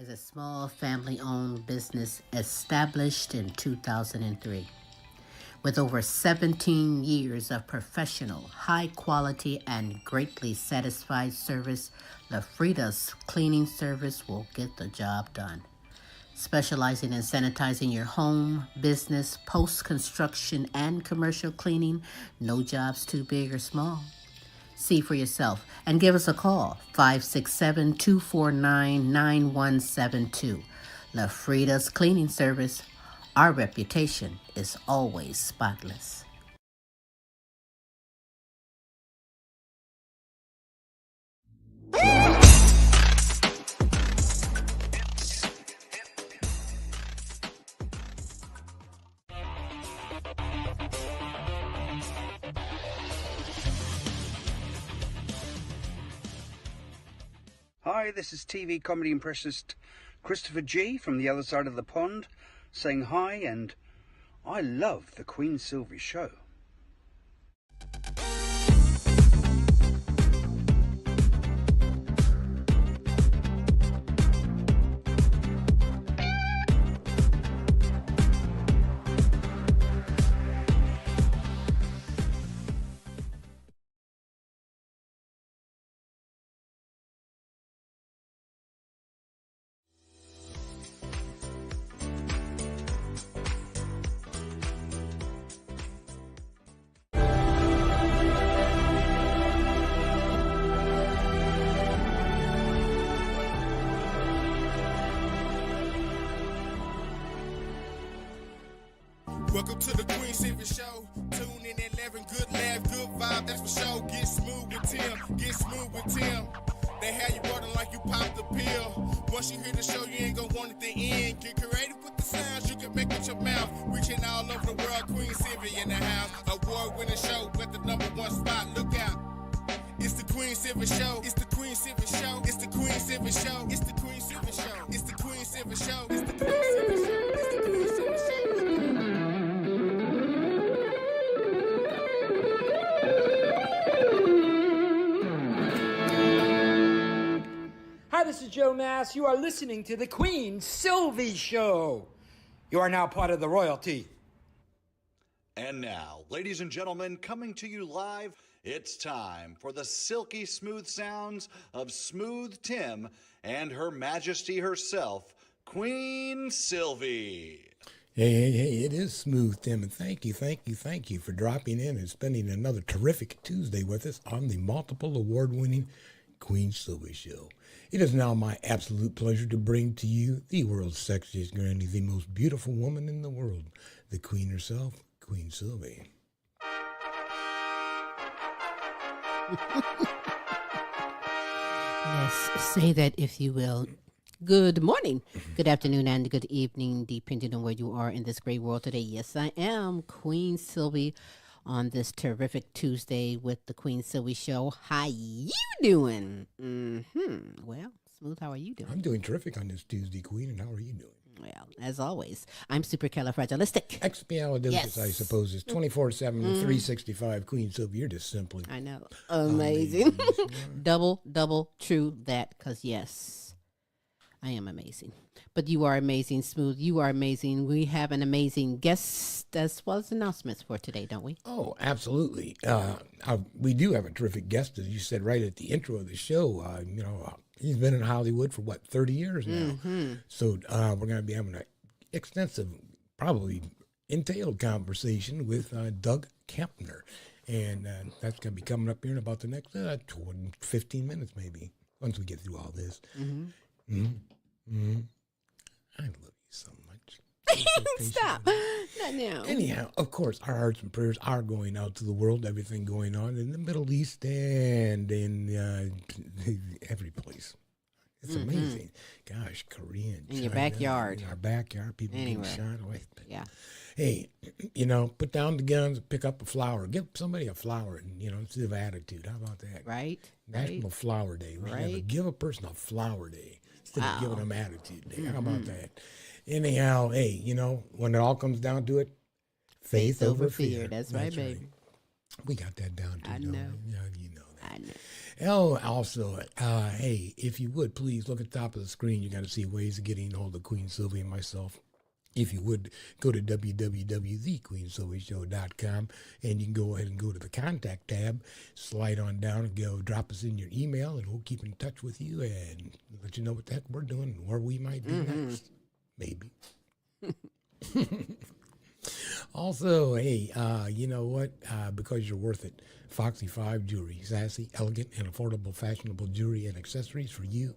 is a small family-owned business established in 2003. With over 17 years of professional, high-quality, and greatly satisfied service, Lafrida's cleaning service will get the job done. Specializing in sanitizing your home, business, post-construction, and commercial cleaning, no job's too big or small. See for yourself and give us a call, 567-249-9172. La Frida's Cleaning Service. Our reputation is always spotless. Hi, this is TV comedy impressionist Christopher G from the other side of the pond saying hi, and I love the Queen Silvy show. Welcome to the Queen Silvy Show. Tune in at 11, good laugh, good vibe, that's for sure. Get smooth with Tim, get smooth with Tim. They have you running like you popped the pill. Once you hear the show, you ain't gonna want it to end. Get creative with the sounds you can make with your mouth. Reaching all over the world, Queen Silvy in the house. Award-winning show with the #1 spot, look out. It's the Queen Silvy Show. It's the Queen Silvy Show. It's the Queen Silvy Show. It's the Queen Silvy Show. It's the Queen Silvy Show. It's the Queen Silvy Show. It's the Queen Silvy Show. Hi, this is Joe Mass. You are listening to the Queen Silvy Show. You are now part of the royalty. And now, ladies and gentlemen, coming to you live, it's time for the silky smooth sounds of Smooth Tim and Her Majesty herself, Queen Silvy. Hey, it is Smooth Tim, and thank you for dropping in and spending another terrific Tuesday with us on the multiple award-winning Queen Silvy Show. It is now my absolute pleasure to bring to you the world's sexiest granny, the most beautiful woman in the world, the Queen herself, Queen Silvy. Yes, say that if you will. Good morning, good afternoon, and good evening, depending on where you are in this great world today. Yes, I am Queen Silvy on this terrific Tuesday with the Queen Silvy Show. How you doing? Well, Smooth, how are you doing? I'm doing terrific on this Tuesday, Queen, and how are you doing? Well, as always, I'm supercalifragilistic. Expialidocious, Yes. I suppose, is 24/7, 365. Queen Silvy, you're just simply I know. Amazing. double, true that, because yes, I am amazing. But you are amazing, Smooth. You are amazing. We have an amazing guest as well as announcements for today, don't we? Oh, absolutely. We do have a terrific guest, as you said right at the intro of the show. He's been in Hollywood for, 30 years now. Mm-hmm. So we're going to be having an extensive, probably entailed conversation with Doug Kampner. And that's going to be coming up here in about the next 15 minutes, maybe, once we get through all this. I love you so much. Stop. Not now. Anyhow, of course, our hearts and prayers are going out to the world, everything going on in the Middle East and in every place. It's amazing. Gosh, Korea and In China. your backyard. In our backyard, people Anywhere. getting shot away. Yeah. Hey, put down the guns, pick up a flower. Give somebody a flower, instead of attitude. How about that? Right? National Flower Day. We should have Right. give a person a flower day instead of giving them attitude day. How Mm-hmm. about that? Anyhow, hey, when it all comes down to it, faith over fear. That's right, baby. We got that down too. I don't know. we? Yeah, you know that. on. Oh, also, hey, if you would, please look at the top of the screen. You got to see ways of getting hold of Queen Silvy and myself. If you would, go to www.thequeensylvyshow.com, and you can go ahead and go to the contact tab, slide on down and go drop us in your email, and we'll keep in touch with you and let you know what the heck we're doing and where we might be next. Maybe. Also, hey, you know what? Because you're worth it, Foxy 5 Jewelry, sassy, elegant, and affordable fashionable jewelry and accessories for you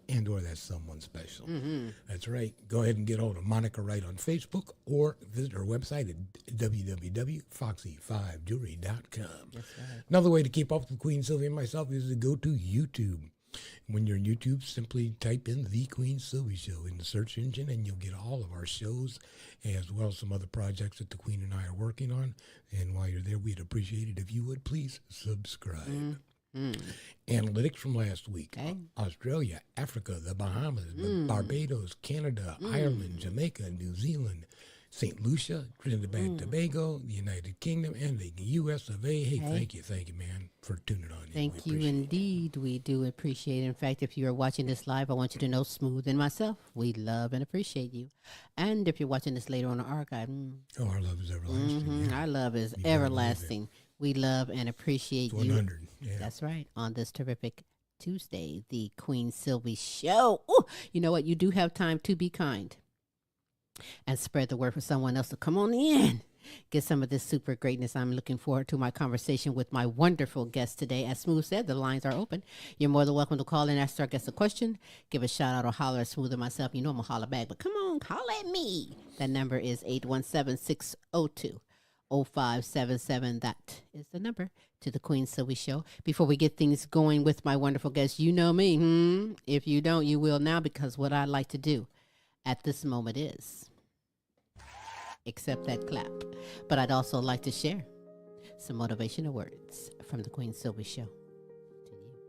and or that's someone special. That's right. Go ahead and get hold of Monica Wright on Facebook or visit her website at www.foxy5jewelry.com. Right. Another way to keep up with Queen Silvy and myself is to go to YouTube. When you're on YouTube, simply type in The Queen Silvy Show in the search engine, and you'll get all of our shows, as well as some other projects that the Queen and I are working on. And while you're there, we'd appreciate it if you would please subscribe. Analytics from last week. Okay. Australia, Africa, the Bahamas, Barbados, Canada, Ireland, Jamaica, New Zealand, St. Lucia, Trinidad and Tobago, the United Kingdom, and the U.S. of A. Hey, thank you, man, for tuning on in. Thank you indeed. We do appreciate it. In fact, if you are watching this live, I want you to know Smooth and myself, we love and appreciate you. And if you're watching this later on the archive, our love is everlasting. Our love is everlasting. We love and appreciate 100, you. That's right. On this terrific Tuesday, the Queen Silvy Show. Ooh, you know what? You do have time to be kind and spread the word for someone else to come on in. Get some of this super greatness. I'm looking forward to my conversation with my wonderful guest today. As Smooth said, the lines are open. You're more than welcome to call in, ask our guest a question, give a shout out or holler at Smooth and myself. You know I'm going to holler back, but come on, holler at me. That number is 817-602-0577. That is the number to the Queen Silvy Show. Before we get things going with my wonderful guest, you know me. If you don't, you will now, because what I like to do at this moment is accept that clap. But I'd also like to share some motivational words from the Queen Silvy Show to you.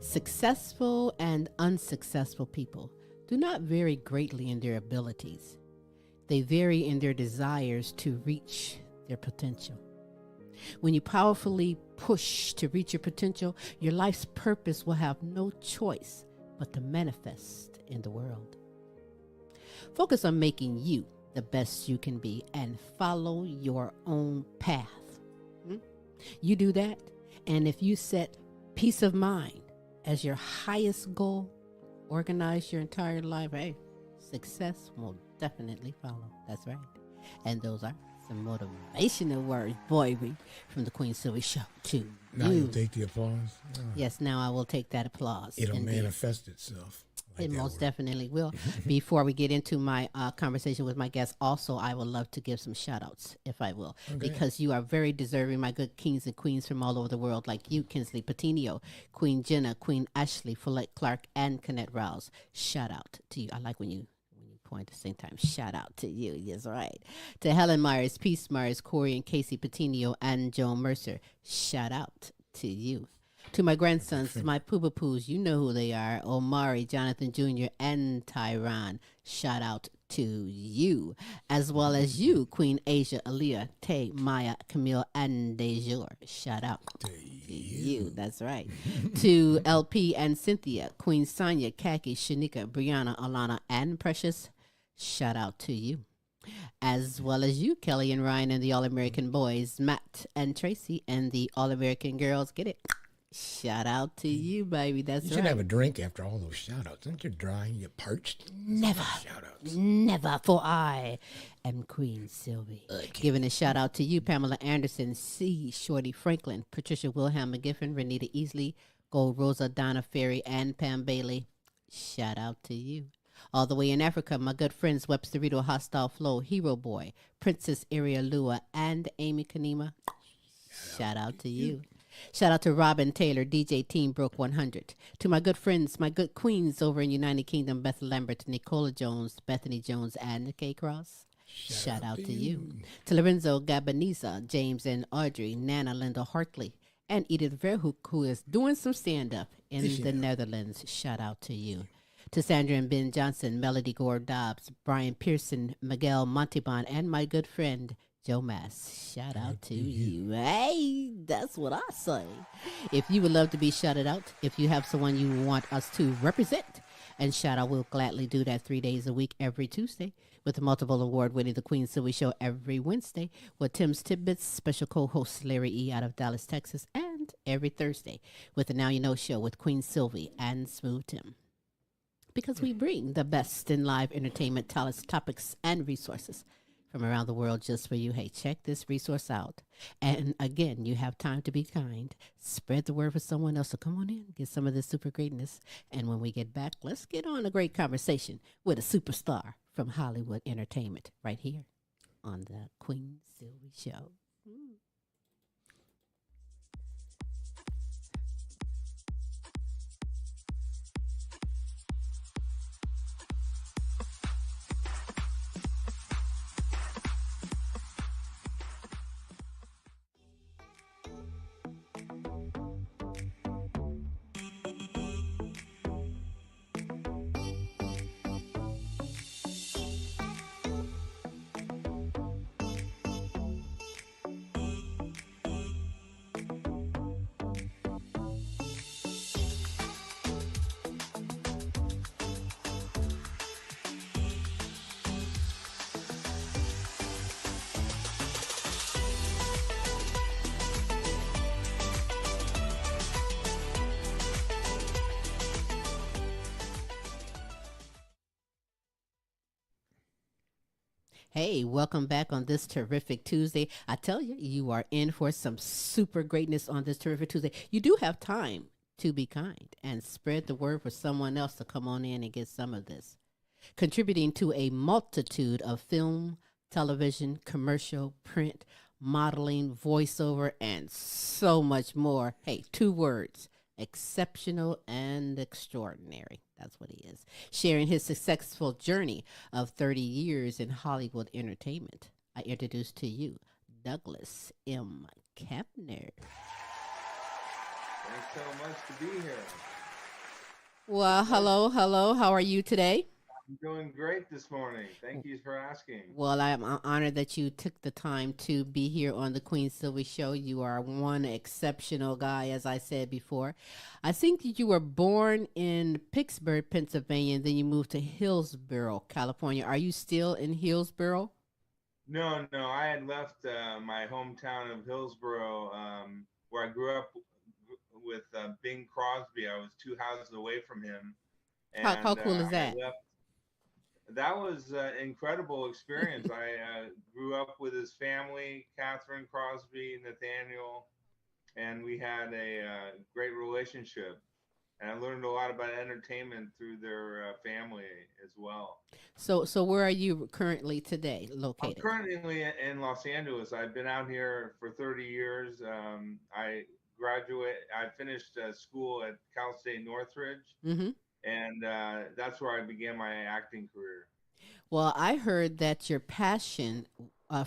Successful and unsuccessful people do not vary greatly in their abilities. They vary in their desires to reach their potential. When you powerfully push to reach your potential, your life's purpose will have no choice but to manifest in the world. Focus on making you the best you can be and follow your own path. You do that, and if you set peace of mind as your highest goal, organize your entire life, hey, success will definitely follow. That's right. And those are some motivational words, boy, from the Queen Silvy Show to now you take the applause. Yes, now I will take that applause. It'll manifest itself. It most definitely will. Before we get into my conversation with my guest, also, I would love to give some shout outs, if I will, because you are very deserving, my good kings and queens from all over the world, like you, Kinsley Patino, Queen Jenna, Queen Ashley, Follette Clark, and Kenneth Rouse. Shout out to you. I like when you point at the same time. Shout out to you. Yes, right. To Helen Myers, Peace Myers, Corey and Casey Patino, and Joan Mercer. Shout out to you. To my grandsons, my poo-poo-poos, you know who they are, Omari, Jonathan Jr., and Tyron. Shout out to you, as well as you, Queen Asia, Aaliyah, Tay, Maya, Camille, and Dejour. Shout out to you. That's right. To LP and Cynthia, Queen Sonia, Kaki, Shanika, Brianna, Alana, and Precious. Shout out to you. As well as you, Kelly and Ryan, and the All-American Boys, Matt and Tracy, and the All-American Girls. Get it? Shout out to you, baby. That's right. You should have a drink after all those shout-outs. Aren't you dry? You parched? Never. Shout-outs. Never, for I am Queen Silvy. Giving a shout-out to you, Pamela Anderson, C. Shorty Franklin, Patricia Wilhelm McGiffin, Renita Easley, Gold Rosa, Donna Ferry, and Pam Bailey. Shout out to you. All the way in Africa, my good friends, Webster Rito, Hostile Flow, Hero Boy, Princess Iria Lua, and Amy Kanema. Shout out to you. Shout out to Robin Taylor, DJ Team Broke 100. To my good friends, my good queens over in United Kingdom, Beth Lambert, Nicola Jones, Bethany Jones, and Kay Cross. Shout out to you. To Lorenzo Gabaniza, James and Audrey, Nana Linda Hartley, and Edith Verhoek, who is doing some stand-up in the Netherlands. Shout out to you. To Sandra and Ben Johnson, Melody Gore Dobbs, Brian Pearson, Miguel Montauban, and my good friend, Joe Mass, shout out to you. you. Hey, that's what I say. If you would love to be shouted out, if you have someone you want us to represent and shout out, we'll gladly do that 3 days a week, every Tuesday, with the multiple award winning The Queen Silvy Show every Wednesday, with Tim's Tidbits, special co host Larry E. out of Dallas, Texas, and every Thursday with the Now You Know Show with Queen Silvy and Smooth Tim. Because we bring the best in live entertainment, talents, topics, and resources from around the world just for you. Hey, check this resource out. And again, you have time to be kind. Spread the word for someone else. So come on in, get some of this super greatness. And when we get back, let's get on a great conversation with a superstar from Hollywood entertainment right here on the Queen Silvy Show. Hey, welcome back on this terrific Tuesday. I tell you, you are in for some super greatness on this terrific Tuesday. You do have time to be kind and spread the word for someone else to come on in and get some of this. Contributing to a multitude of film, television, commercial, print, modeling, voiceover, and so much more. Hey, 2 words: exceptional and extraordinary. That's what he is. Sharing his successful journey of 30 years in Hollywood entertainment. I introduce to you Douglas M. Kampner. Thanks so much to be here. Well, hello, hello. How are you today? I'm doing great this morning. Thank you for asking. Well, I'm honored that you took the time to be here on the Queen Silvy Show. You are one exceptional guy, as I said before. I think that you were born in Pittsburgh, Pennsylvania, and then you moved to Hillsborough, California. Are you still in Hillsborough? No, I had left my hometown of Hillsborough, where I grew up with Bing Crosby. I was 2 houses away from him, How and cool is I that? left. That was an incredible experience. I grew up with his family, Catherine Crosby, Nathaniel, and we had a great relationship. And I learned a lot about entertainment through their family as well. So where are you currently today I'm located? currently in Los Angeles. I've been out here for 30 years. I finished school at Cal State Northridge, Mm-hmm. and that's where I began my acting career. Well, I heard that your passion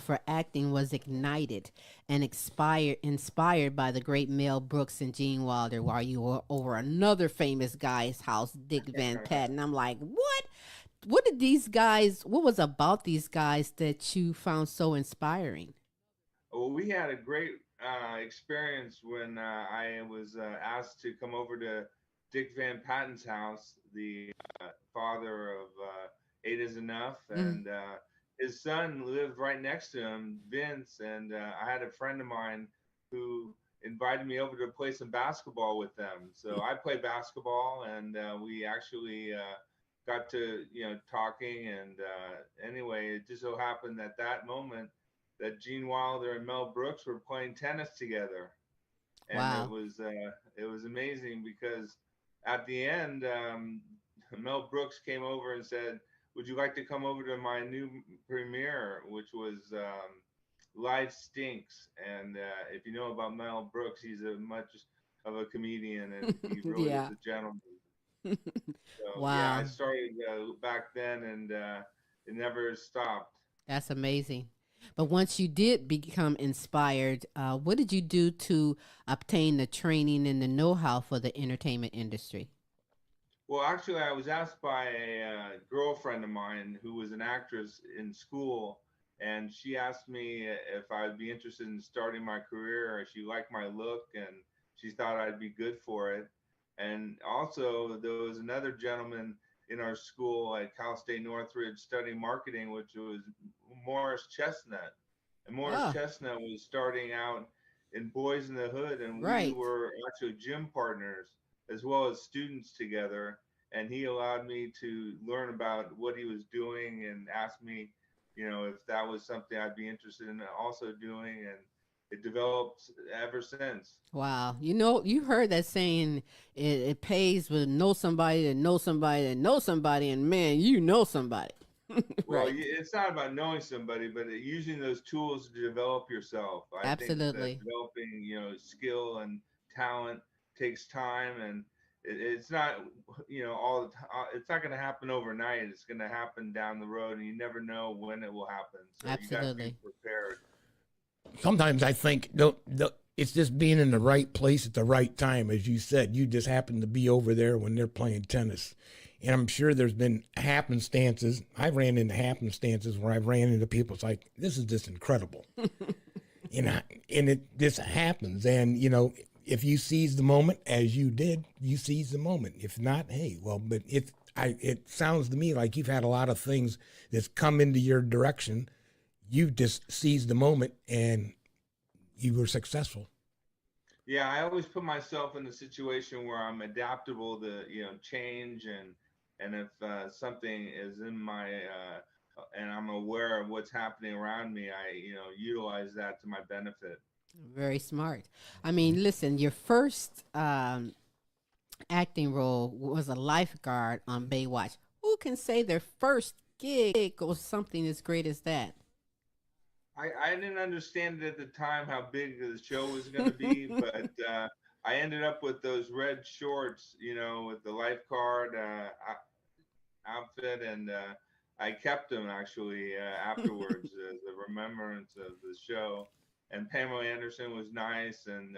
for acting was ignited and inspired by the great Mel Brooks and Gene Wilder while you were over another famous guy's house, Dick Van Patten. I'm like, what? What did these guys, what was about these guys that you found so inspiring? Well, we had a great experience when I was asked to come over to Dick Van Patten's house, the father of Eight Is Enough, Mm. and his son lived right next to him, Vince, and I had a friend of mine who invited me over to play some basketball with them. So I played basketball, and we actually got to talking, and anyway, it just so happened that that moment that Gene Wilder and Mel Brooks were playing tennis together, and Wow. it was amazing because at the end, Mel Brooks came over and said, "Would you like to come over to my new premiere, which was Life Stinks?" And if you know about Mel Brooks, he's a much of a comedian, and he really is Yeah. a gentleman. So yeah, I Wow. started back then, and it never stopped. That's amazing. But once you did become inspired, what did you do to obtain the training and the know how for the entertainment industry? Well, actually, I was asked by a girlfriend of mine who was an actress in school, and she asked me if I'd be interested in starting my career. She liked my look, and she thought I'd be good for it. And also, there was another gentleman in our school at Cal State Northridge studying marketing, which was Morris Chestnut. And Morris Oh, Chestnut was starting out in Boys in the Hood, and we right. were actually gym partners as well as students together. And he allowed me to learn about what he was doing and asked me, if that was something I'd be interested in also doing. And it developed ever since. Wow. You know, you heard that saying, it pays to know somebody that knows somebody that knows somebody, and man, you know somebody. Well, Right. it's not about knowing somebody, but using those tools to develop yourself. I think that Absolutely. developing, skill and talent takes time, and it's not, all the time. It's not going to happen overnight. It's going to happen down the road, and you never know when it will happen. So you got to be Absolutely. prepared. Sometimes I think it's just being in the right place at the right time. As you said, you just happen to be over there when they're playing tennis. And I'm sure there's been happenstances. I ran into happenstances where I ran into people. It's like, this is just incredible. And it just happens. And, if you seize the moment as you did, you seize the moment. If not, hey, well, but it sounds to me like you've had a lot of things that's come into your direction. You just seized the moment and you were successful. Yeah, I always put myself in a situation where I'm adaptable to, change, and if something is in my and I'm aware of what's happening around me, I utilize that to my benefit. Very smart. I mean, listen, your first acting role was a lifeguard on Baywatch. Who can say their first gig was something as great as that? I didn't understand it at the time how big the show was going to be, but I ended up with those red shorts, with the lifeguard outfit, and I kept them actually afterwards as a remembrance of the show. And Pamela Anderson was nice, and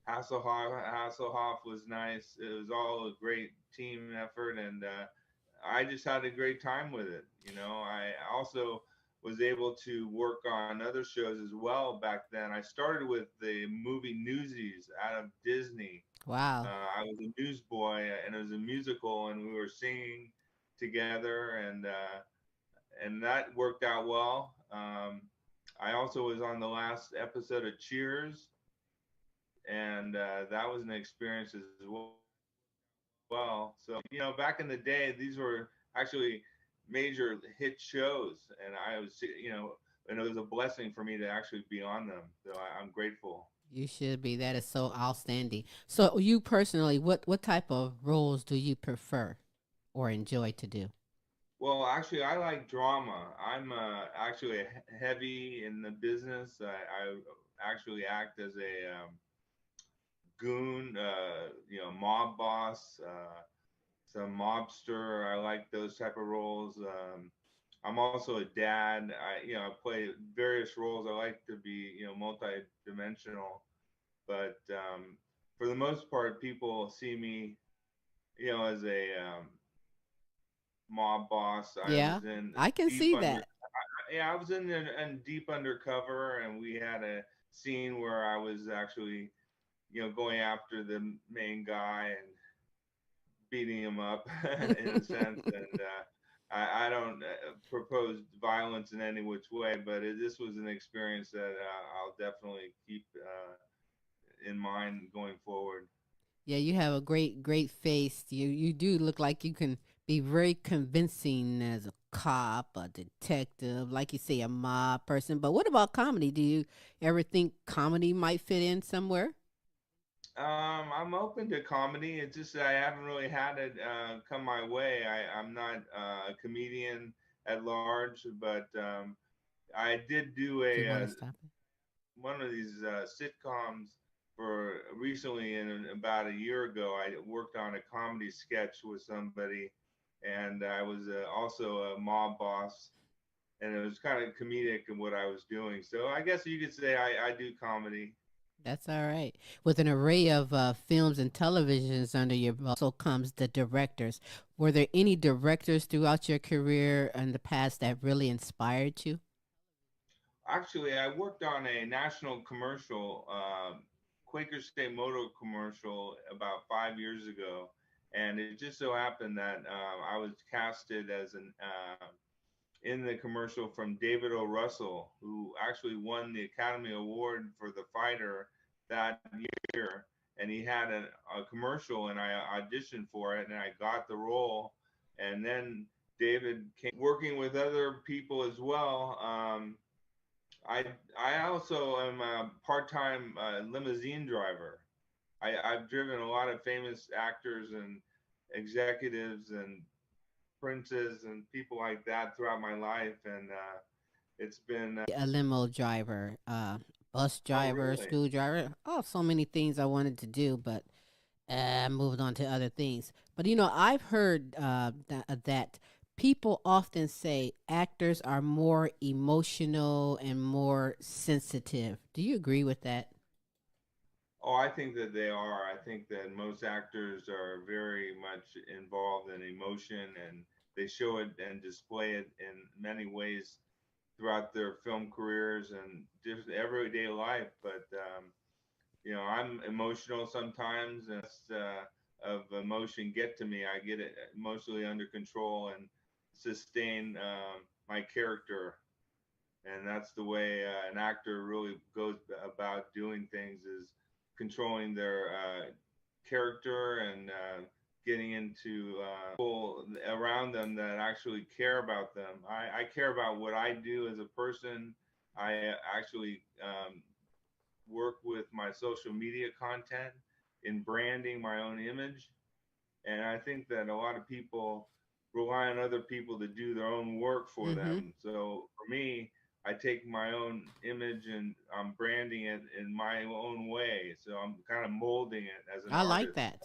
Hasselhoff was nice. It was all a great team effort, and I just had a great time with it. I also was able to work on other shows as well back then. I started with the movie Newsies out of Disney. Wow. I was a newsboy, and it was a musical, and we were singing together, and that worked out well. I also was on the last episode of Cheers, and that was an experience as well. So, back in the day, these were actually major hit shows, and I was, and it was a blessing for me to actually be on them. So I'm grateful. You should be. That is so outstanding. So, you personally, what type of roles do you prefer or enjoy to do? Well, actually, I like drama. I'm actually heavy in the business. I actually act as a goon, mob boss, some mobster. I like those type of roles. I'm also a dad. I play various roles. I like to be, multi-dimensional, but for the most part, people see me, as a mob boss. I Yeah, was in I can deep see under, that. yeah, I was in deep undercover, and we had a scene where I was actually, going after the main guy and beating him up in a sense. And I don't propose violence in any which way, but this was an experience that I'll definitely keep in mind going forward. Yeah, you have a great face. You do look like you can be very convincing as a cop, a detective, like you say, a mob person. But what about comedy? Do you ever think comedy might fit in somewhere? I'm open to comedy. It's just that I haven't really had it come my way. I'm not a comedian at large, but I did do Do you a want to stop it? one of these sitcoms for recently, in about a year ago. I worked on a comedy sketch with somebody, and I was also a mob boss, and it was kind of comedic in what I was doing. So I guess you could say I do comedy. That's all right. With an array of films and televisions under your belt, also comes the directors. Were there any directors throughout your career in the past that really inspired you? Actually, I worked on a national commercial, Quaker State Motor commercial about 5 years ago, and it just so happened that I was casted as an in the commercial from David O. Russell, who actually won the Academy Award for The Fighter that year. And he had a commercial, and I auditioned for it, and I got the role. And then David came working with other people as well. I I also am a part-time limousine driver. I've driven a lot of famous actors and executives and princes and people like that throughout my life, and it's been A limo driver, bus oh driver, really? school driver. Oh, so many things I wanted to do, but I moved on to other things. But I've heard that people often say actors are more emotional and more sensitive. Do you agree with that? Oh, I think that they are. I think that most actors are very much involved in emotion, and they show it and display it in many ways throughout their film careers and just everyday life. But I'm emotional sometimes, and of emotion get to me. I get it emotionally under control and sustain my character, and that's the way an actor really goes about doing things, is controlling their character and getting into people around them that actually care about them. I care about what I do as a person. I actually work with my social media content in branding my own image. And I think that a lot of people rely on other people to do their own work for Mm-hmm. them. So for me, I take my own image and I'm branding it in my own way. So I'm kind of molding it as an I like artist. that.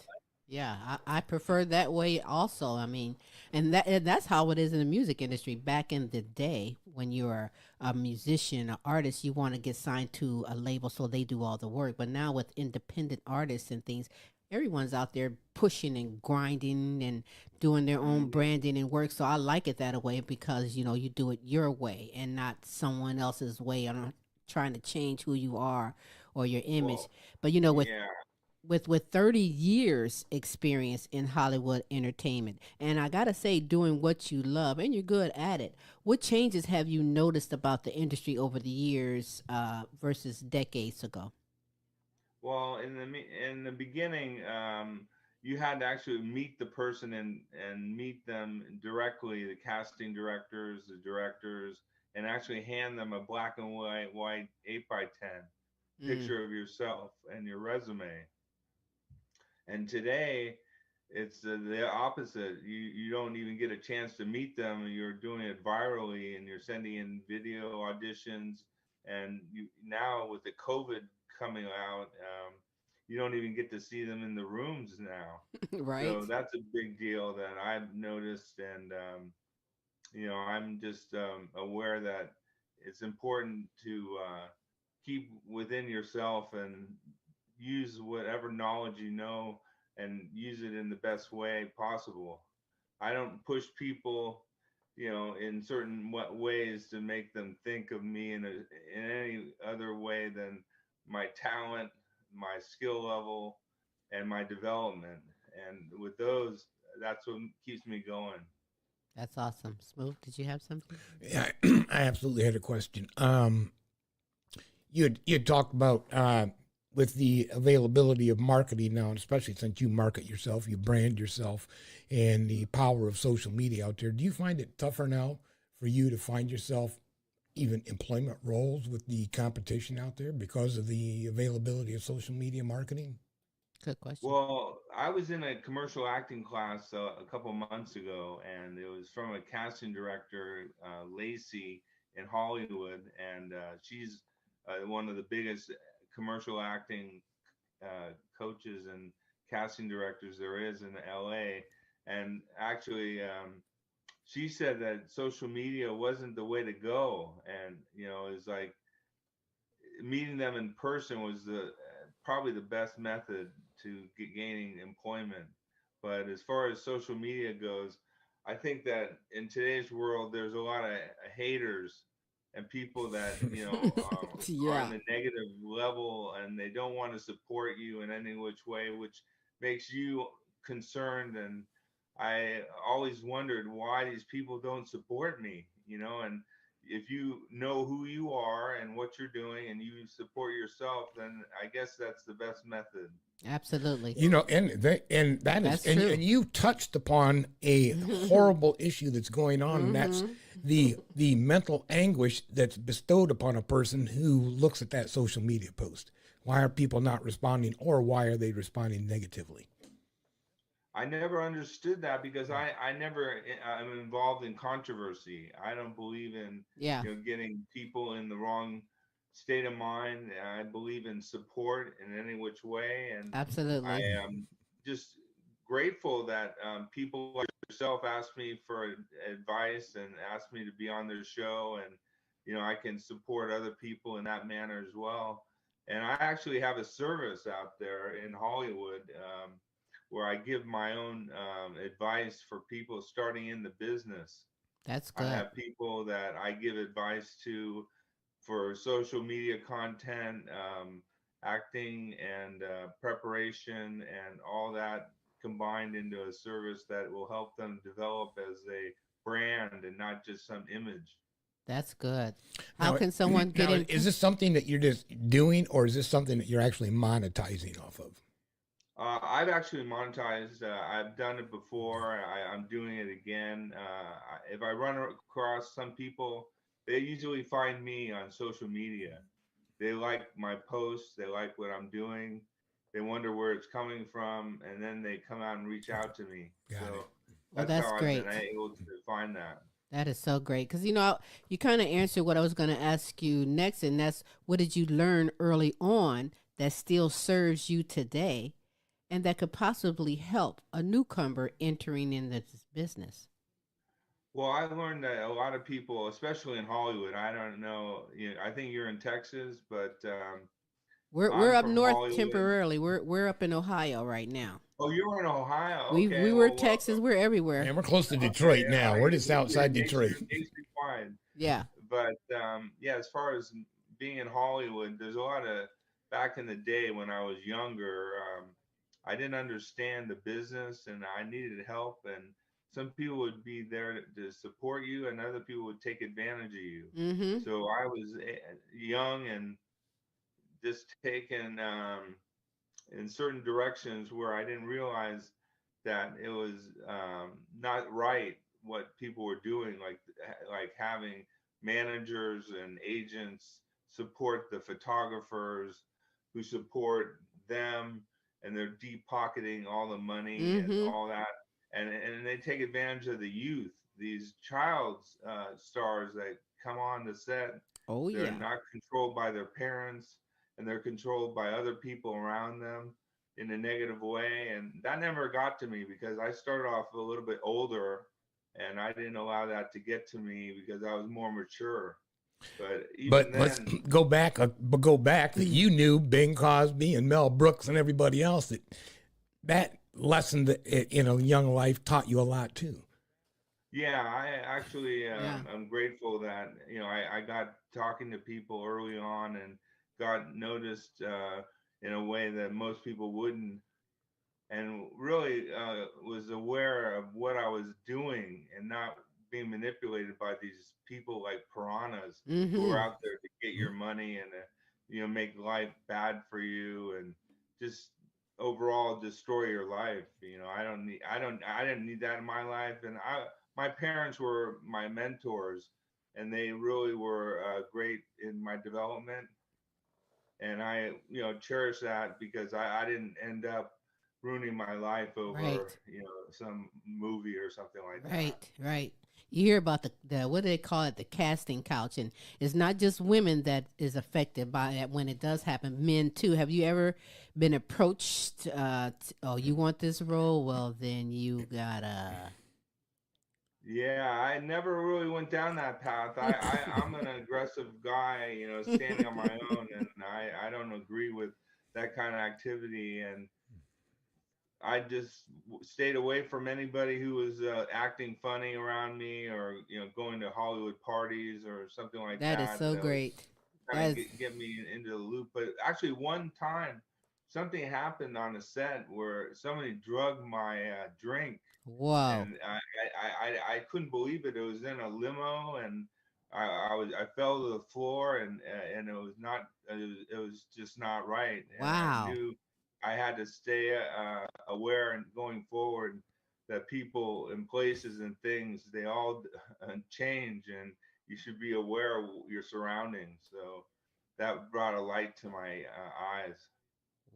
Yeah, I prefer that way also. I mean, and that's how it is in the music industry. Back in the day, when you're a musician, an artist, you want to get signed to a label so they do all the work. But now with independent artists and things, everyone's out there pushing and grinding and doing their own Mhm. branding and work. So I like it that way because you do it your way and not someone else's way. I'm not trying to change who you are or your image. Well, But yeah. with 30 years experience in Hollywood entertainment, and I got to say doing what you love and you're good at it, what changes have you noticed about the industry over the years versus decades ago? Well, in the beginning, you had to actually meet the person and meet them directly, the casting directors, the directors, and actually hand them a black and white 8 by 10 Mm. picture of yourself and your resume. And today, it's the opposite. You don't even get a chance to meet them. You're doing it virally, and you're sending in video auditions. And now with the COVID coming out, you don't even get to see them in the rooms now. Right. So that's a big deal that I've noticed, and I'm just aware that it's important to keep within yourself and use whatever knowledge you know and use it in the best way possible. I don't push people, in certain ways to make them think of me in any other way than my talent, my skill level, and my development. And with those, that's what keeps me going. That's awesome. Smooth, did you have something? Yeah, I absolutely had a question. You had talked about with the availability of marketing now, and especially since you market yourself, you brand yourself, and the power of social media out there. Do you find it tougher now for you to find yourself even employment roles with the competition out there because of the availability of social media marketing? Good question. Well, I was in a commercial acting class a couple months ago, and it was from a casting director, Lacey, in Hollywood, and she's one of the biggest commercial acting coaches and casting directors there is in LA. And actually, she said that social media wasn't the way to go, and it's like meeting them in person was the probably the best method to gaining employment. But as far as social media goes, I think that in today's world, there's a lot of haters and people that are Yeah, in the negative level, and they don't want to support you in any which way, which makes you concerned. And I always wondered why these people don't support me, and if you know who you are and what you're doing and you support yourself, then I guess that's the best method. absolutely. And that is That's true. and you touched upon a horrible issue that's going on, and that's the mental anguish that's bestowed upon a person who looks at that social media post. Why are people not responding, or why are they responding negatively? I never understood that because I never am involved in controversy. I don't believe in Yeah, getting people in the wrong state of mind. I believe in support in any which way, and I absolutely. am just grateful that people like yourself ask me for advice and ask me to be on their show, and I can support other people in that manner as well. And I actually have a service out there in Hollywood. Where I give my own advice for people starting in the business. That's I good. have people that I give advice to for social media content, acting, and preparation, and all that combined into a service that will help them develop as a brand and not just some image. That's good. How Now, can someone get now, in? is this something that you're just doing, or is this something that you're actually monetizing off of? I've actually monetized. I've done it before. I'm doing it again. If I run across some people, they usually find me on social media. They like my posts. They like what I'm doing. They wonder where it's coming from, and then they come out and reach out to me. Got it. So Well, that's that's how I've been great. able to find that. That is so great because you kind of answered what I was going to ask you next, and that's what did you learn early on that still serves you today, and that could possibly help a newcomer entering in this business. Well, I learned that a lot of people, especially in Hollywood, I don't know. I think you're in Texas, but We're I'm up from north Hollywood. temporarily. We're up in Ohio right now. Oh, you're in Ohio. We Okay, were well, Texas. welcome. We're everywhere. And we're close to Okay, Detroit now. We're just you're outside Detroit. nationwide. Yeah. But yeah, as far as being in Hollywood, there's a lot of back in the day when I was younger, I didn't understand the business and I needed help. And some people would be there to support you, and other people would take advantage of you. Mm-hmm. So I was young and just taken in certain directions where I didn't realize that it was not right what people were doing, like having managers and agents support the photographers who support them, and they're deep pocketing all the money and Mm-hmm. all that, and they take advantage of the youth, these child stars that come on the set. Oh They're yeah. not controlled by their parents, and they're controlled by other people around them in a negative way. And that never got to me because I started off a little bit older, and I didn't allow that to get to me because I was more mature. But even But let's then, go back that you knew Bing Crosby and Mel Brooks and everybody else that lesson that in a young life taught you a lot too. yeah, I actually Yeah. I'm grateful that I got talking to people early on and got noticed in a way that most people wouldn't, and really was aware of what I was doing and not being manipulated by these people like piranhas who are Mm-hmm. out there to get your money and make life bad for you and just overall destroy your life. I didn't need that in my life, and my parents were my mentors, and they really were great in my development, and I cherish that because I didn't end up ruining my life over Right. some movie or something like that. Right. Right. You hear about the what do they call it, the casting couch, and it's not just women that is affected by it when it does happen. Men too. Have you ever been approached? Oh, you want this role? Well, then you gotta. Yeah, I never really went down that path. I'm an aggressive guy, standing on my own, and I don't agree with that kind of activity. And I just stayed away from anybody who was acting funny around me, or going to Hollywood parties or something like That is that. so That was great. kind That of is get me into the loop. But actually, one time something happened on a set where somebody drugged my drink, whoa. and I couldn't believe it. It was in a limo, and I fell to the floor, and it was not it was just not right, and I Wow. knew I had to stay aware and going forward that people and places and things, they all change, and you should be aware of your surroundings. So that brought a light to my eyes.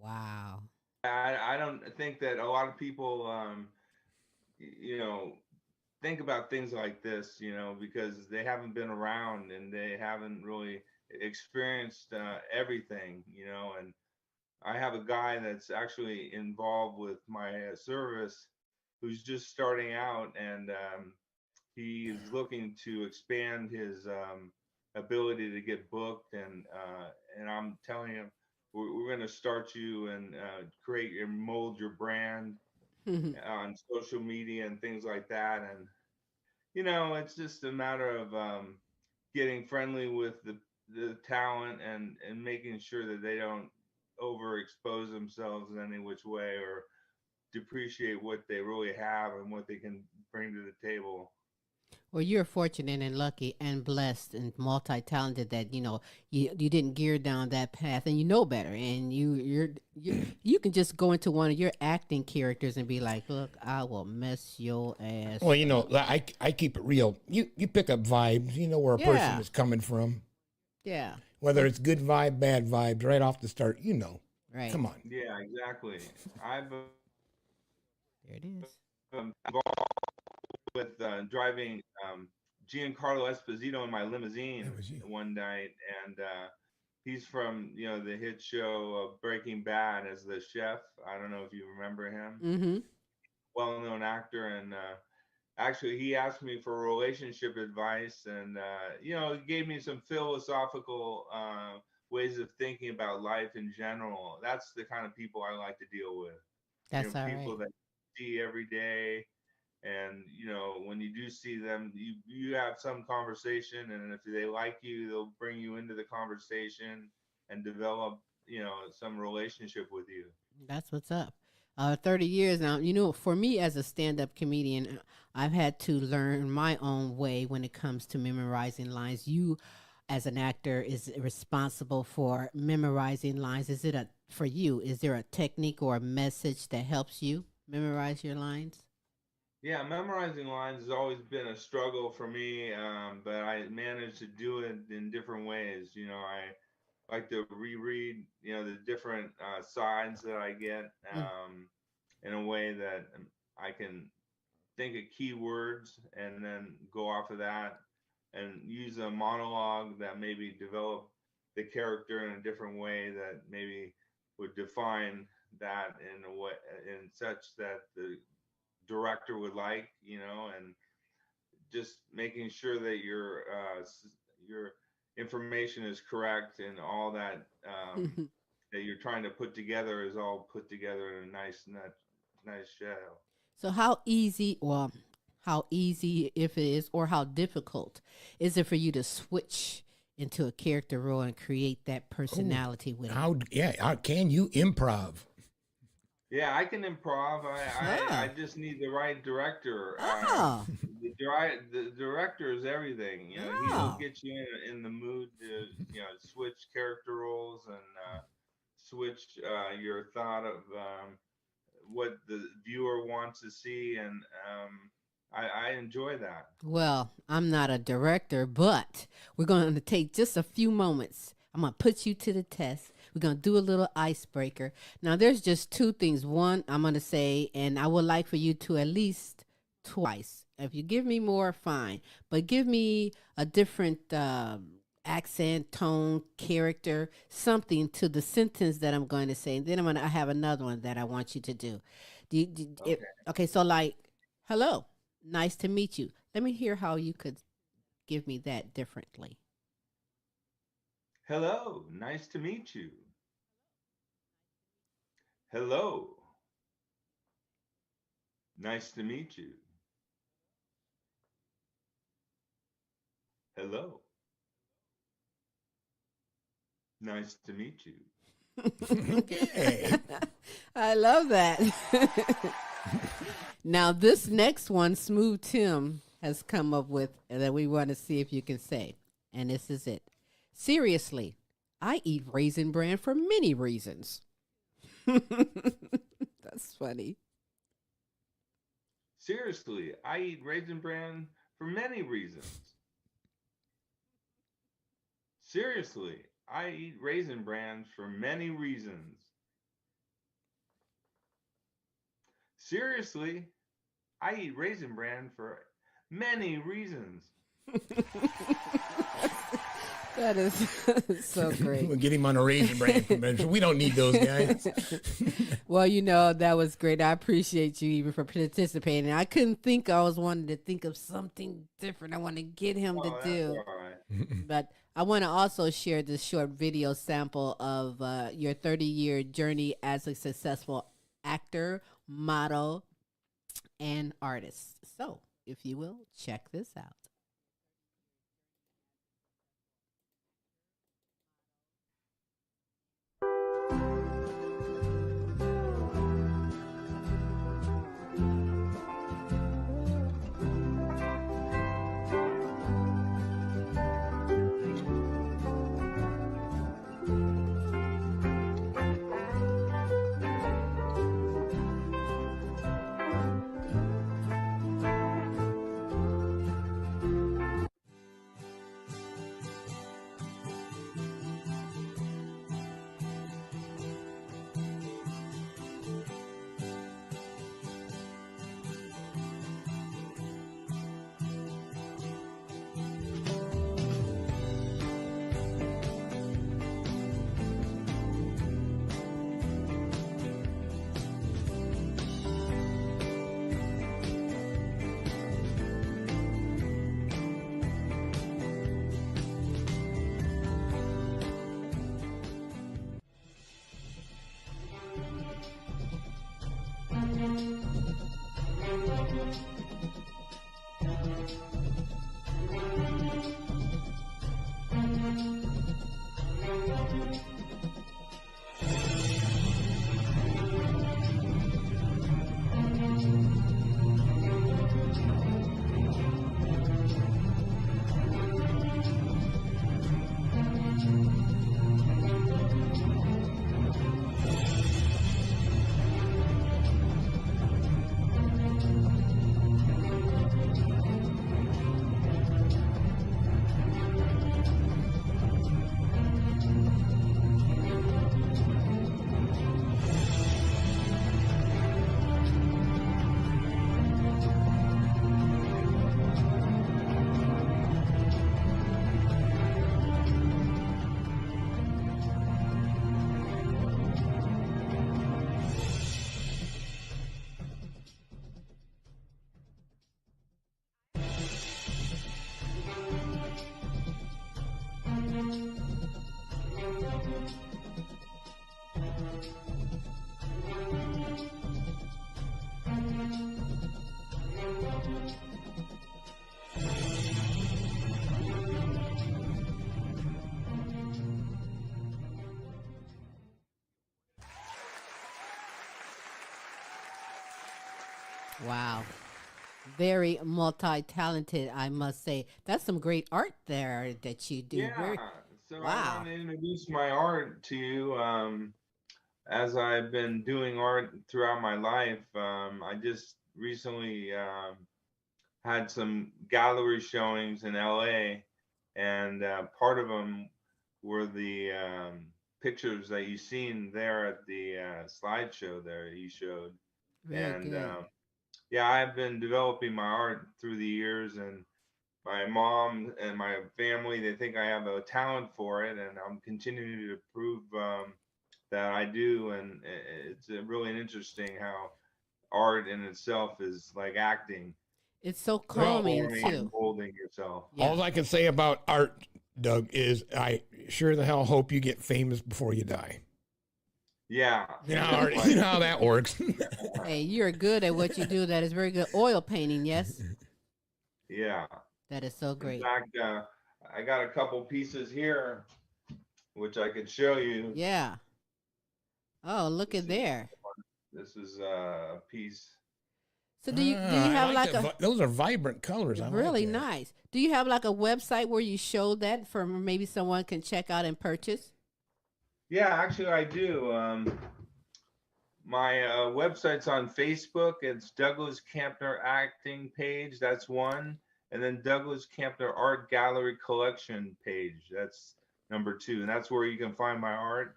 Wow. I don't think that a lot of people you know think about things like this, because they haven't been around and they haven't really experienced everything, and I have a guy that's actually involved with my service who's just starting out, and he is looking to expand his ability to get booked, and I'm telling him we're going to start you and create and mold your brand on social media and things like that, and it's just a matter of getting friendly with the talent, and making sure that they don't overexpose themselves in any which way, or depreciate what they really have and what they can bring to the table. Well, you're fortunate and lucky and blessed and multi-talented that you didn't gear down that path, and you know better, and you can just go into one of your acting characters and be like, look, I will mess your ass Well, up. I keep it real. You pick up vibes. You know where a person Yeah, is coming from. yeah. Whether it's good vibe, bad vibes, right off the start, Right. Come on. Yeah, exactly. I've There it is. involved with driving Giancarlo Esposito in my limousine That was you. one night, and he's from the hit show Breaking Bad as the chef. I don't know if you remember him. Mm-hmm. Well-known actor, and actually he asked me for relationship advice, and he gave me some philosophical ways of thinking about life in general. That's the kind of people I like to deal with. That's all right. People that you see every day, and when you do see them, you have some conversation, and if they like you, they'll bring you into the conversation and develop some relationship with you. That's what's up. 30 years now. For me as a stand-up comedian, I've had to learn my own way when it comes to memorizing lines. You, as an actor, is responsible for memorizing lines. Is it a for you? Is there a technique or a message that helps you memorize your lines? Yeah, memorizing lines has always been a struggle for me, but I managed to do it in different ways. I like to reread, the different sides that I get, Mm. in a way that I can think of keywords and then go off of that, and use a monologue that maybe develop the character in a different way that maybe would define that in a way, in such that the director would like, and just making sure that your information is correct, and all that that you're trying to put together is all put together in a nice show. So how easy if it is, or how difficult is it for you to switch into a character role and create that Oh, personality with it? how can you improv? Yeah, I can improv. I Ah, just need the right director. ah, The director is everything. He'll ah. get you in the mood to switch character roles, and switch your thought of what the viewer wants to see, and I enjoy that. Well, I'm not a director, but we're going to take just a few moments. I'm going to put you to the test. We're going to do a little icebreaker. Now, there's just two things. One, I'm going to say, and I would like for you to at least twice. If you give me more, fine. But give me a different accent, tone, character, something to the sentence that I'm going to say. And then I have another one that I want you to do. Okay. Okay, so like, hello, nice to meet you. Let me hear how you could give me that differently. Hello, nice to meet you. Hello, Nice to meet you. Hello. Nice to meet you. Okay. I love that. Now, this next one, Smooth Tim has come up with that we want to see if you can say. And this is it. Seriously, I eat Raisin Bran for many reasons. That's funny. Seriously, I eat Raisin Bran for many reasons. Seriously, I eat Raisin Bran for many reasons. Seriously, I eat Raisin Bran for many reasons. That is so great. We'll get him on a Raisin Bran convention. We don't need those guys. Well, that was great. I appreciate you even for participating. I couldn't think. I was wanting to think of something different. I want to get him to do. All right. But I want to also share this short video sample of your 30-year journey as a successful actor, model, and artist. So, if you will, check this out. Wow. Very multi-talented, I must say. That's some great art there that you do. Yeah. Very, So I wow. want to introduce my art to you. As I've been doing art throughout my life, I just recently had some gallery showings in LA, and part of them were the pictures that you seen there at the slideshow there you showed. Very And good. yeah, I've been developing my art through the years, and my mom and my family, they think I have a talent for it, and I'm continuing to prove that I do. And it's really interesting how art in itself is like acting, It's so calming, transforming and too. molding yourself. Yeah. All I can say about art, Doug, is I sure the hell hope you get famous before you die. Yeah. You know how that works. Hey, you're good at what you do. That is very good. Oil painting, yes. Yeah. That is so In great. fact, I got a couple pieces here, which I could show you. Yeah. Oh, look at there. This is a piece. So do you have like a those are vibrant colors. I really like that. nice? Do you have like a website where you show that for maybe someone can check out and purchase? Yeah, actually I do. My website's on Facebook. It's Douglas Kampner Acting page. That's one. And then Douglas Kampner Art Gallery Collection page. That's number 2. And that's where you can find my art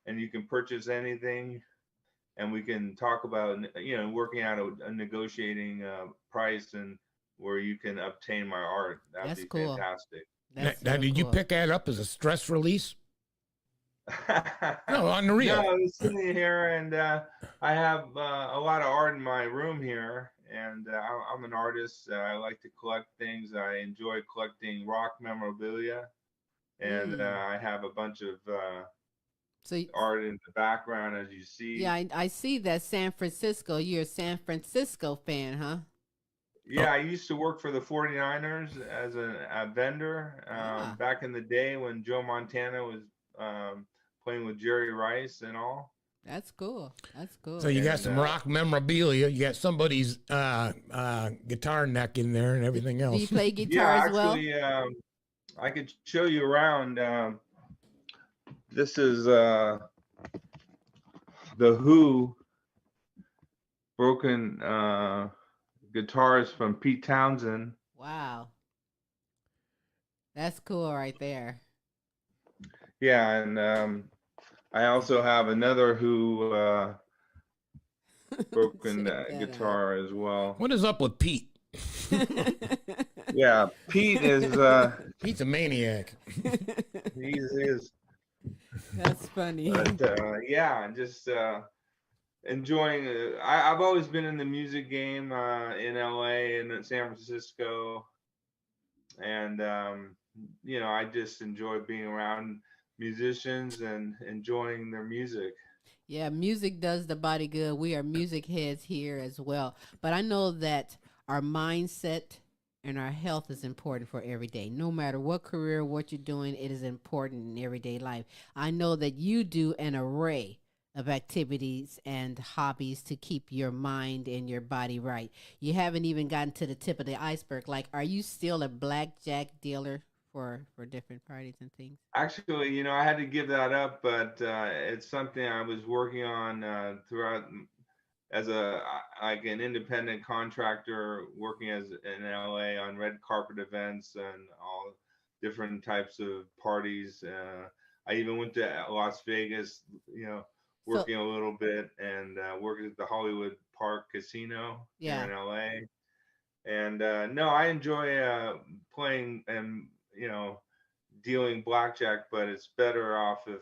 and you can purchase anything. And we can talk about, working out a negotiating price and where you can obtain my art. That'd be cool. fantastic. Now, did you pick that up as a stress release? No, on the real. No, I was sitting here and I have a lot of art in my room here. And I'm an artist. I like to collect things. I enjoy collecting rock memorabilia. And I have a bunch of art in the background, as you see. Yeah, I see that San Francisco. You're a San Francisco fan, huh? Yeah, I used to work for the 49ers as a vendor back in the day when Joe Montana was playing with Jerry Rice and all. That's cool. That's cool. So you got some rock memorabilia. You got somebody's guitar neck in there and everything else. Do you play guitar as well? Actually, I could show you around. This is the Who broken guitars from Pete Townsend. Wow. That's cool right there. Yeah, and I also have another Who broken guitar as well. What is up with Pete? Yeah, Pete is Pete's a maniac. He is. That's funny. But yeah, just enjoying. I've always been in the music game in LA and in San Francisco, and I just enjoy being around musicians and enjoying their music. Yeah, music does the body good. We are music heads here as well. But I know that our mindset and our health is important for every day. No matter what career, what you're doing, it is important in everyday life. I know that you do an array of activities and hobbies to keep your mind and your body right. You haven't even gotten to the tip of the iceberg. Like, are you still a blackjack dealer for different parties and things? Actually, I had to give that up, but it's something I was working on throughout as an independent contractor, working in LA on red carpet events and all different types of parties. I even went to Las Vegas, working a little bit and working at the Hollywood Park Casino here in LA. And no, I enjoy playing and dealing blackjack, but it's better off if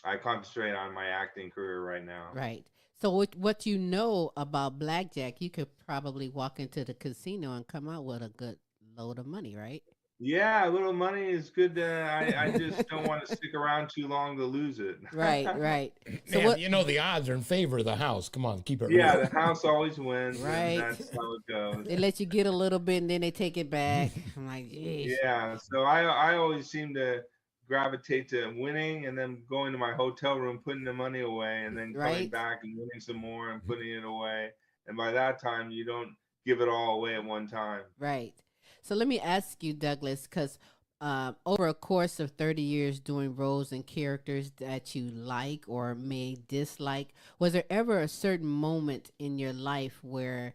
I concentrate on my acting career right now. Right. So what you know about blackjack, you could probably walk into the casino and come out with a good load of money, right? Yeah, a little money is good. I just don't want to stick around too long to lose it. Right. So Man, the odds are in favor of the house. Come on, keep it real. Yeah, the house always wins. Right. And that's how it goes. They let you get a little bit and then they take it back. I'm like, geez. Yeah, so I always seem to gravitate to winning and then going to my hotel room, putting the money away, and then coming back and winning some more and putting it away. And by that time, you don't give it all away at one time. Right. So let me ask you, Douglas, because over a course of 30 years doing roles and characters that you like or may dislike, was there ever a certain moment in your life where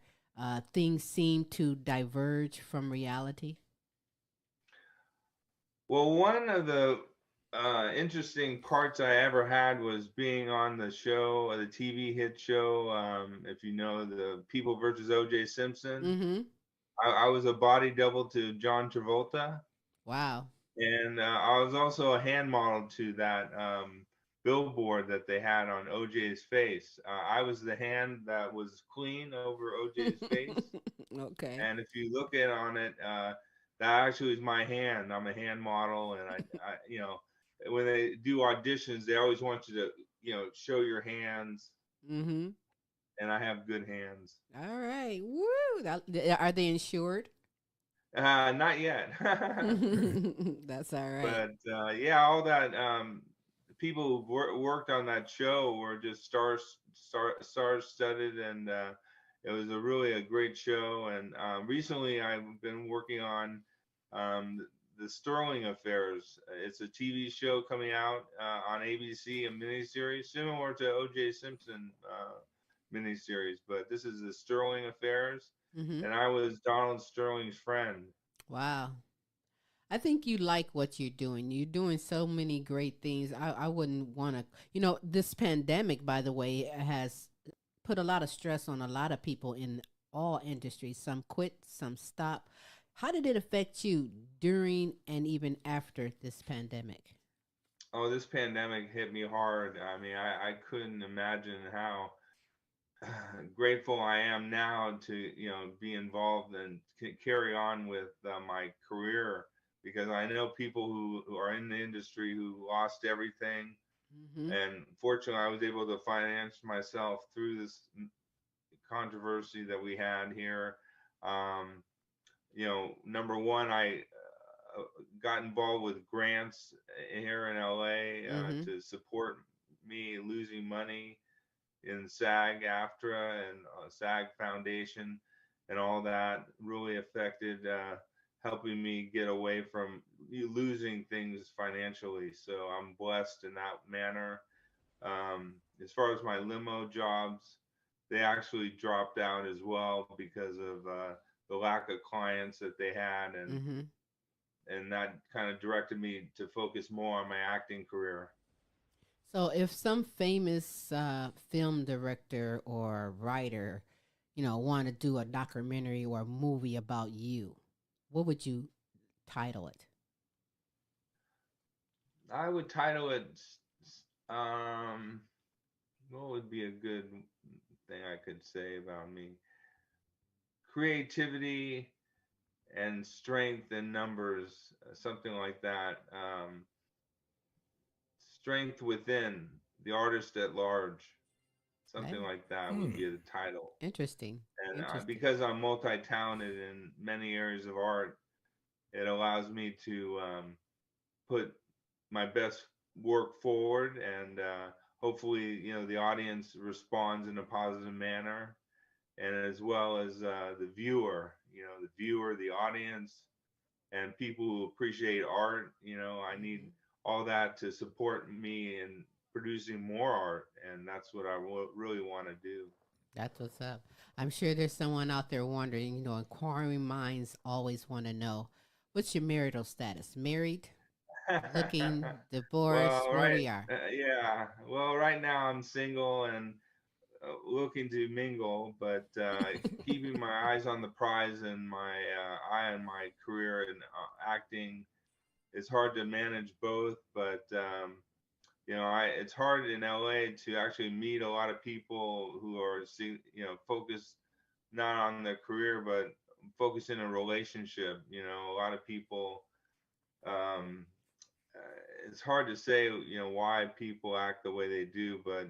things seemed to diverge from reality? Well, one of the interesting parts I ever had was being on the show, the TV hit show, if you know, the People versus O.J. Simpson. Mm-hmm. I was a body double to John Travolta. Wow. And I was also a hand model to that billboard that they had on OJ's face. I was the hand that was clean over OJ's face. Okay. And if you look at on it, that actually is my hand. I'm a hand model, and I when they do auditions, they always want you to show your hands, Mm-hmm. and I have good hands. All right. Woo! Are they insured? Not yet. That's all right. But yeah, all that people who worked on that show were just star-studded, and it was a great show. And recently, I've been working on um, the Sterling Affairs. It's a TV show coming out on ABC, a miniseries similar to O.J. Simpson miniseries, but this is the Sterling Affairs, Mm-hmm. and I was Donald Sterling's friend. Wow. I think you like what you're doing. You're doing so many great things. I wouldn't want to, this pandemic, by the way, has put a lot of stress on a lot of people in all industries. Some quit, some stop. How did it affect you during and even after this pandemic? Oh, this pandemic hit me hard. I mean, I couldn't imagine how grateful I am now to, be involved and carry on with my career, because I know people who are in the industry who lost everything. Mm-hmm. And fortunately, I was able to finance myself through this controversy that we had here. Um, Number one, I got involved with grants here in LA Mm-hmm. to support me losing money in SAG-AFTRA and SAG Foundation, and all that really affected helping me get away from losing things financially. So I'm blessed in that manner. As far as my limo jobs, they actually dropped out as well because of the lack of clients that they had, Mm-hmm. and that kind of directed me to focus more on my acting career. So, if some famous film director or writer, want to do a documentary or a movie about you, what would you title it? I would title it, um, what would be a good thing I could say about me? Creativity and strength in numbers, something like that. Strength within the artist at large, something Hey, like that would Hmm. be the title. interesting. And Interesting. because I'm multi-talented in many areas of art, it allows me to put my best work forward, and hopefully, the audience responds in a positive manner, and as well as the audience, and people who appreciate art. I need Mhm. all that to support me in producing more art, and that's what I really want to do. That's what's up. I'm sure there's someone out there wondering, inquiring minds always want to know what's your marital status? Married, looking, divorced, Well, where we are. yeah. Well, right now I'm single and looking to mingle, but keeping my eyes on the prize and my eye on my career in acting. It's hard to manage both, but it's hard in LA to actually meet a lot of people who are focused not on their career, but focused in a relationship. A lot of people. Um, it's hard to say, why people act the way they do, but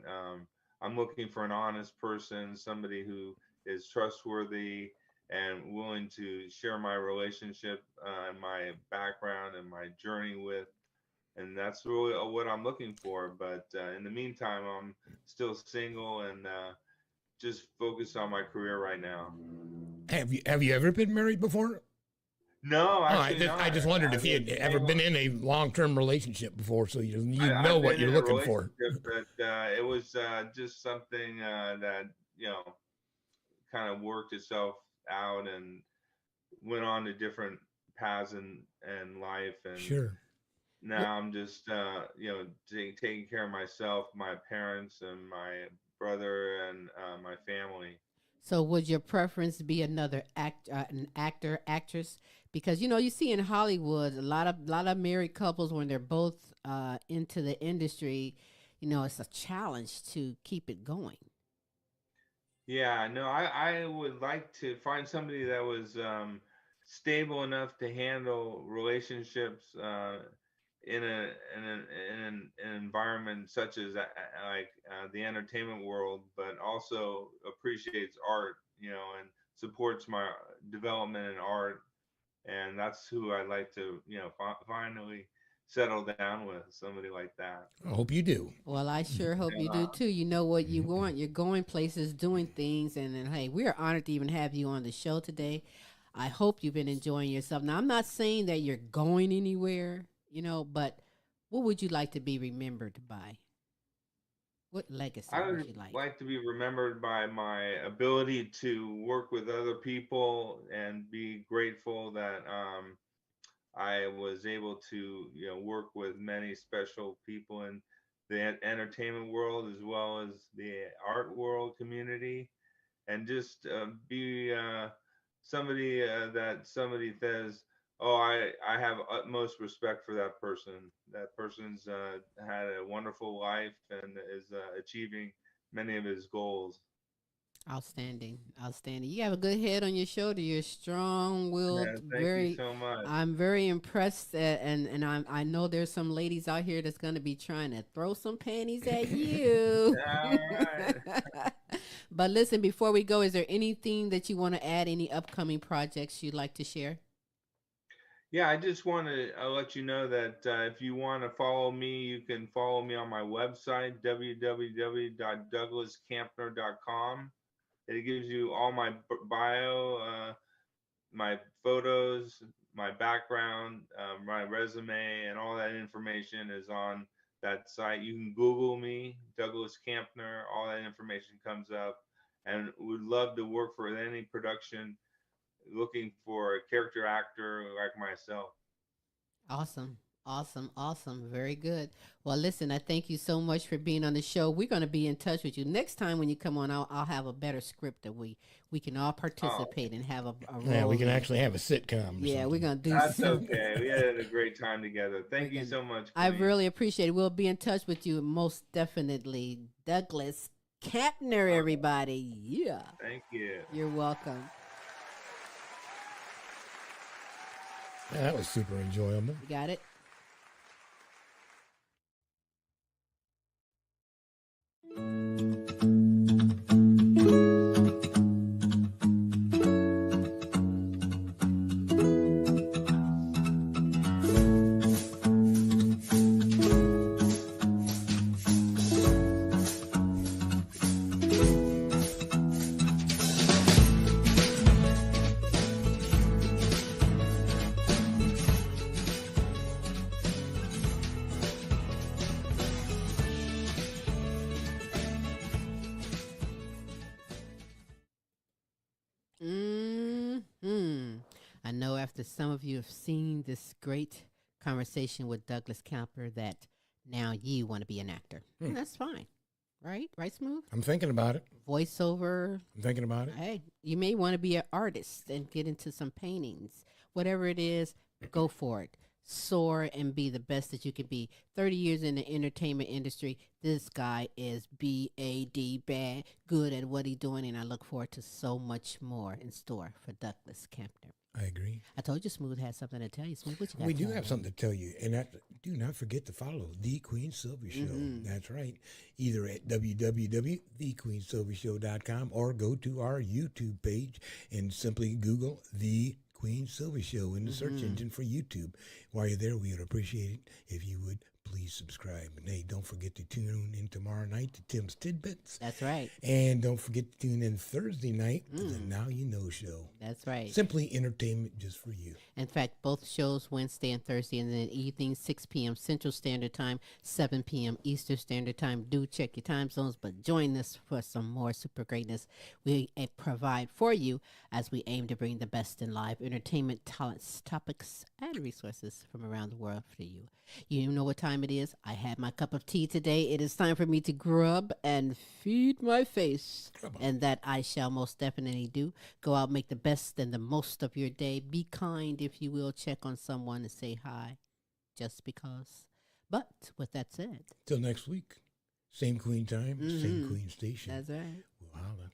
I'm looking for an honest person, somebody who is trustworthy and willing to share my relationship and my background and my journey with. And that's really what I'm looking for. But in the meantime, I'm still single and just focused on my career right now. Have you ever been married before? No, Oh, actually I not. just wondered if I've you had been ever single. been in a long-term relationship before, so you know I've what been you're in a looking for. relationship, but it was just something that kind of worked itself out and went on to different paths and life. And Sure. What, now I'm just taking care of myself, my parents, and my brother, and my family. so would your preference be an actor, actress? Because you see in Hollywood a lot of married couples when they're both into the industry, it's a challenge to keep it going. Yeah, no, I would like to find somebody that was stable enough to handle relationships in an environment such as the entertainment world, but also appreciates art, and supports my development in art. And that's who I'd like to, finally settle down with, somebody like that. I hope you do. Well, I sure hope you do Yeah. too. You know what you want. You're going places, doing things, and then hey, we are honored to even have you on the show today. I hope you've been enjoying yourself. Now, I'm not saying that you're going anywhere, but what would you like to be remembered by? What legacy I would would you like? like to be remembered by my ability to work with other people and be grateful that I was able to, work with many special people in the entertainment world as well as the art world community, and just be somebody that somebody says, "Oh, I have utmost respect for that person. That person's had a wonderful life and is achieving many of his goals." Outstanding, outstanding. You have a good head on your shoulder. You're strong-willed. Yeah, thank you Very, so much. I'm very impressed. And I know there's some ladies out here that's going to be trying to throw some panties at you. All right. But listen, before we go, is there anything that you want to add? Any upcoming projects you'd like to share? Yeah, I just want to let you know that if you want to follow me, you can follow me on my website, www.douglaskampner.com. It gives you all my bio, my photos, my background, my resume, and all that information is on that site. You can Google me, Douglas Kampner. All that information comes up, and would love to work for any production looking for a character actor like myself. Awesome. Awesome. Awesome. Very good. Well, listen, I thank you so much for being on the show. We're going to be in touch with you. Next time when you come on, I'll have a better script that we can all participate and have a role. Yeah, we can in. actually have a sitcom. Yeah, we're going to do That's some. okay. We had a great time together. Thank you so much. I Queen. really appreciate it. We'll be in touch with you most definitely. Douglas Kampner, everybody. Yeah. Thank you. You're welcome. Yeah, that was super enjoyable. You got it? I know after some of you have seen this great conversation with Douglas Kampner that now you want to be an actor. And that's fine. Right? Right, Smooth? I'm thinking about it. Voiceover. I'm thinking about it. Hey, you may want to be an artist and get into some paintings. Whatever it is, go for it. Soar and be the best that you can be. 30 years in the entertainment industry. This guy is bad, good at what he's doing, and I look forward to so much more in store for Douglas Kampner. I agree. I told you Smooth had something to tell you. Smooth, what you got? We do have something to tell you, and do not forget to follow The Queen Silvy Show. That's right. Either at www.thequeensylvyshow.com or go to our YouTube page and simply Google The Queen Silvy Show in the search engine for YouTube. While you're there, we would appreciate it if you would please subscribe. And hey, don't forget to tune in tomorrow night to Tim's Tidbits. That's right. And don't forget to tune in Thursday night to the Now You Know Show. That's right. Simply entertainment just for you. In fact, both shows Wednesday and Thursday, and then evening 6 p.m. Central Standard Time, 7 p.m. Eastern Standard Time. Do check your time zones, but join us for some more super greatness we provide for you as we aim to bring the best in live entertainment, talents, topics, and resources from around the world for you. You know what time it is? I had my cup of tea today. It is time for me to grub and feed my face, and that I shall most definitely do. Go out, make the best and the most of your day. Be kind, if you will. Check on someone and say hi, just because. But with that said, Till next week, same Queen time, same Queen station. that's right. We'll holla.